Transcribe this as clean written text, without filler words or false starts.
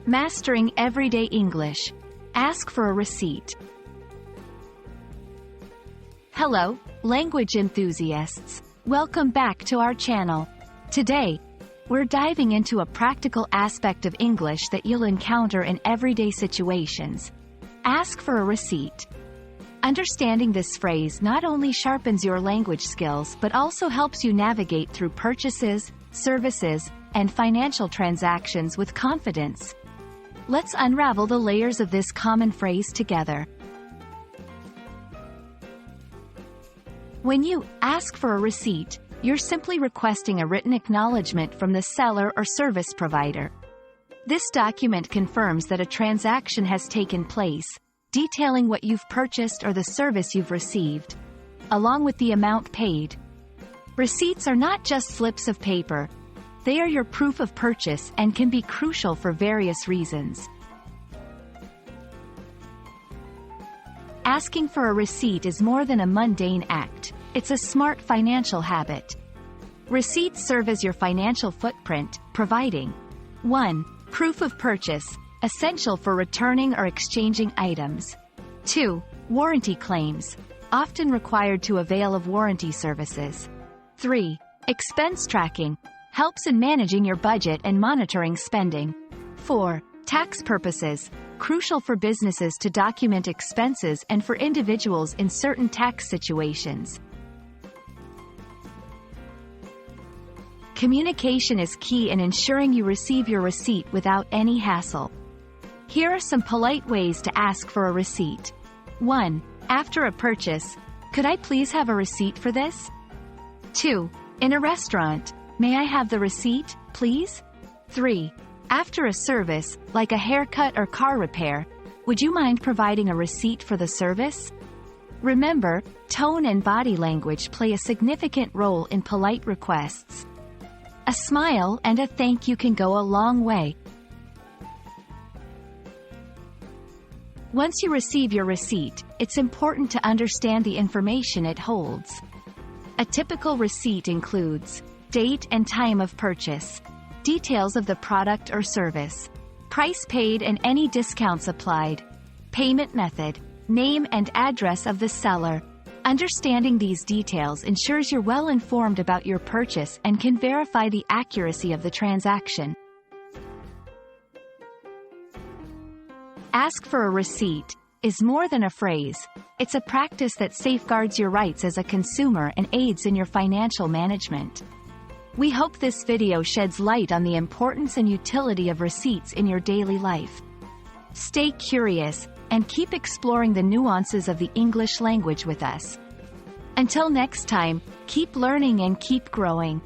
Mastering everyday English. Ask for a receipt. Hello, language enthusiasts. Welcome back to our channel. Today, we're diving into a practical aspect of English that you'll encounter in everyday situations. Ask for a receipt. Understanding this phrase not only sharpens your language skills but also helps you navigate through purchases, services, and financial transactions with confidence. Let's unravel the layers of this common phrase together. When you ask for a receipt, you're simply requesting a written acknowledgement from the seller or service provider. This document confirms that a transaction has taken place, detailing what you've purchased or the service you've received, along with the amount paid. Receipts are not just slips of paper. They are your proof of purchase and can be crucial for various reasons. Asking for a receipt is more than a mundane act. It's a smart financial habit. Receipts serve as your financial footprint, providing 1. Proof of purchase, essential for returning or exchanging items. 2. Warranty claims, often required to avail of warranty services. 3. Expense tracking, helps in managing your budget and monitoring spending. 4. Tax purposes, crucial for businesses to document expenses and for individuals in certain tax situations. Communication is key in ensuring you receive your receipt without any hassle. Here are some polite ways to ask for a receipt. 1. After a purchase, could I please have a receipt for this? 2. In a restaurant, may I have the receipt, please? 3. After a service, like a haircut or car repair, would you mind providing a receipt for the service? Remember, tone and body language play a significant role in polite requests. A smile and a thank you can go a long way. Once you receive your receipt, it's important to understand the information it holds. A typical receipt includes date and time of purchase, details of the product or service, price paid and any discounts applied, payment method, name and address of the seller. Understanding these details ensures you're well informed about your purchase and can verify the accuracy of the transaction. Ask for a receipt is more than a phrase. It's a practice that safeguards your rights as a consumer and aids in your financial management. We hope this video sheds light on the importance and utility of receipts in your daily life. Stay curious and keep exploring the nuances of the English language with us. Until next time, keep learning and keep growing.